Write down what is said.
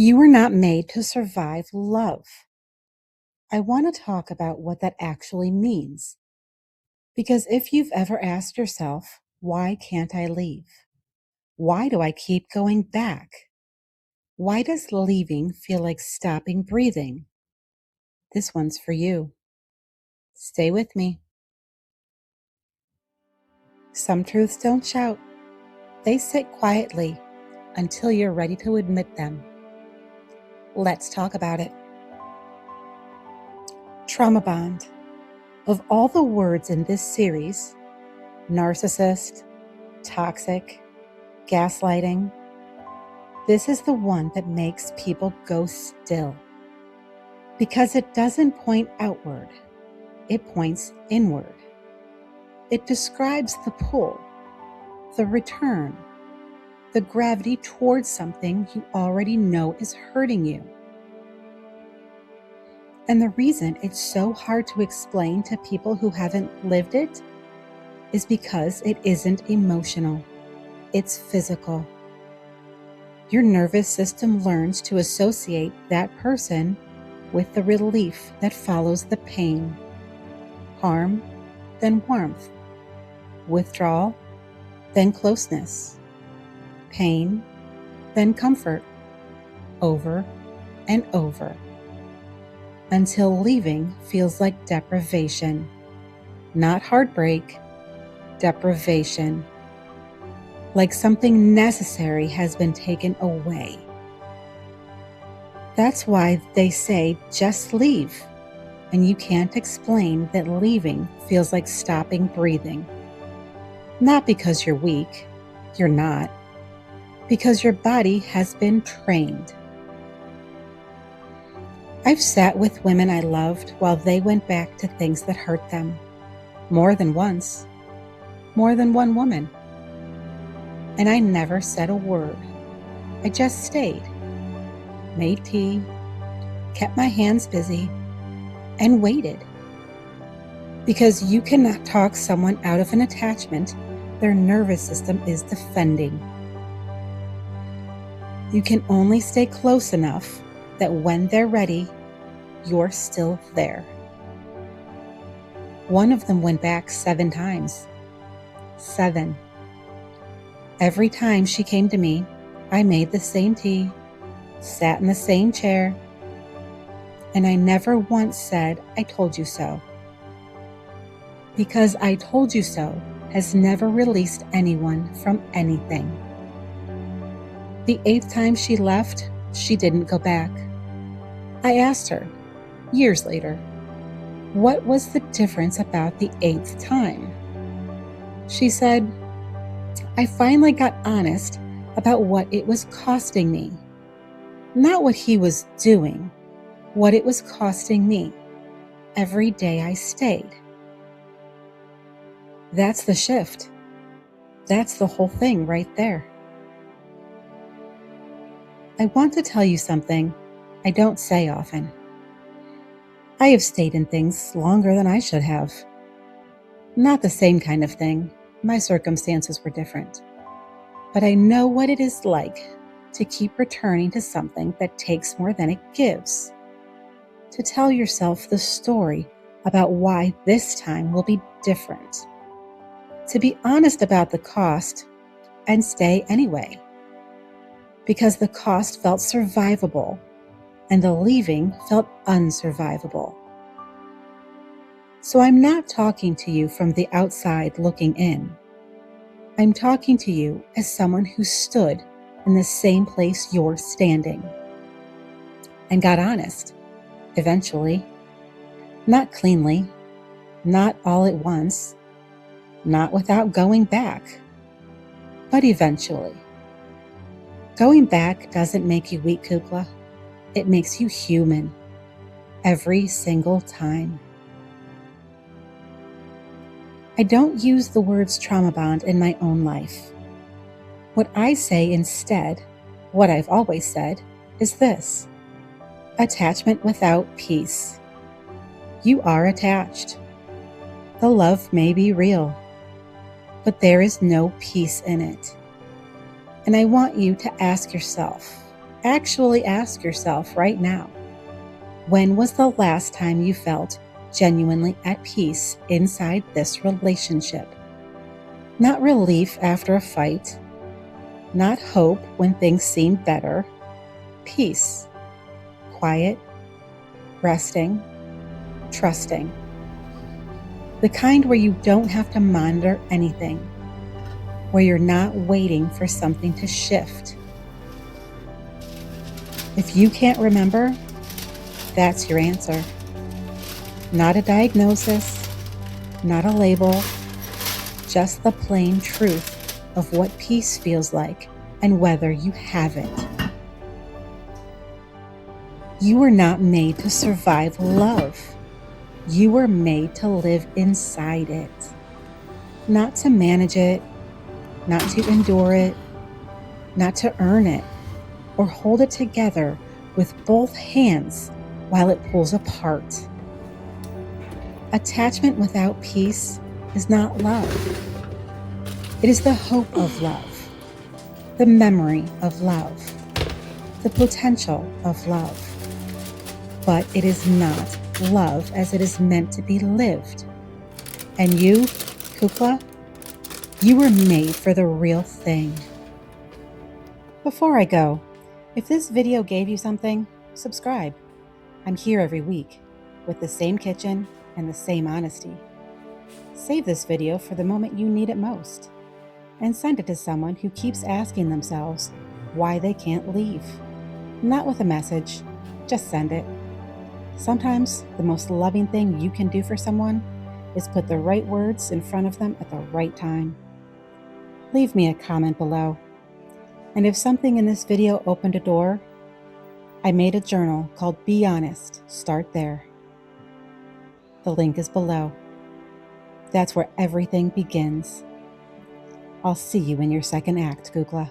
You were not made to survive love. I want to talk about what that actually means. Because if you've ever asked yourself, why can't I leave? Why do I keep going back? Why does leaving feel like stopping breathing? This one's for you. Stay with me. Some truths don't shout. They sit quietly until you're ready to admit them. Let's talk about it. Trauma bond. Of all the words in this series, narcissist, toxic, gaslighting, this is the one that makes people go still. Because it doesn't point outward, it points inward. It describes the pull, the return, the gravity towards something you already know is hurting you. And the reason it's so hard to explain to people who haven't lived it is because it isn't emotional, it's physical. Your nervous system learns to associate that person with the relief that follows the pain. Harm, then warmth. Withdrawal, then closeness. Pain, then comfort. Over and over. Until leaving feels like deprivation. Not heartbreak, deprivation. Like something necessary has been taken away. That's why they say just leave, and you can't explain that leaving feels like stopping breathing. Not because you're weak, you're not, because your body has been trained. I've sat with women I loved while they went back to things that hurt them. More than once, more than one woman. And I never said a word. I just stayed, made tea, kept my hands busy, and waited. Because you cannot talk someone out of an attachment their nervous system is defending. You can only stay close enough that when they're ready, you're still there. One of them went back 7 times. 7. Every time she came to me, I made the same tea, sat in the same chair, and I never once said, I told you so. Because I told you so has never released anyone from anything. The 8th time she left, she didn't go back. I asked her, years later, what was the difference about the 8th time? She said, I finally got honest about what it was costing me. Not what he was doing, what it was costing me every day I stayed. That's the shift. That's the whole thing right there. I want to tell you something I don't say often. I have stayed in things longer than I should have. Not the same kind of thing. My circumstances were different. But I know what it is like to keep returning to something that takes more than it gives. To tell yourself the story about why this time will be different. To be honest about the cost and stay anyway. Because the cost felt survivable and the leaving felt unsurvivable. So I'm not talking to you from the outside looking in. I'm talking to you as someone who stood in the same place you're standing. And got honest, eventually. Not cleanly, not all at once, not without going back, but eventually. Going back doesn't make you weak, Kukla. It makes you human. Every single time. I don't use the words trauma bond in my own life. What I say instead, what I've always said, is this. Attachment without peace. You are attached. The love may be real, but there is no peace in it. And I want you to ask yourself, Actually ask yourself right now, when was the last time you felt genuinely at peace inside this relationship? Not relief after a fight, not hope when things seem better. Peace, quiet, resting, trusting. The kind where you don't have to monitor anything, where you're not waiting for something to shift. If you can't remember, that's your answer. Not a diagnosis, not a label, just the plain truth of what peace feels like and whether you have it. You were not made to survive love. You were made to live inside it. Not to manage it, not to endure it, not to earn it, or hold it together with both hands while it pulls apart. Attachment without peace is not love. It is the hope of love, the memory of love, the potential of love. But it is not love as it is meant to be lived. And you, Kukla, you were made for the real thing. Before I go, if this video gave you something, subscribe. I'm here every week with the same kitchen and the same honesty. Save this video for the moment you need it most and send it to someone who keeps asking themselves why they can't leave. Not with a message, just send it. Sometimes the most loving thing you can do for someone is put the right words in front of them at the right time. Leave me a comment below. And if something in this video opened a door, I made a journal called Be Honest, Start There. The link is below. That's where everything begins. I'll see you in your second act, Kukla.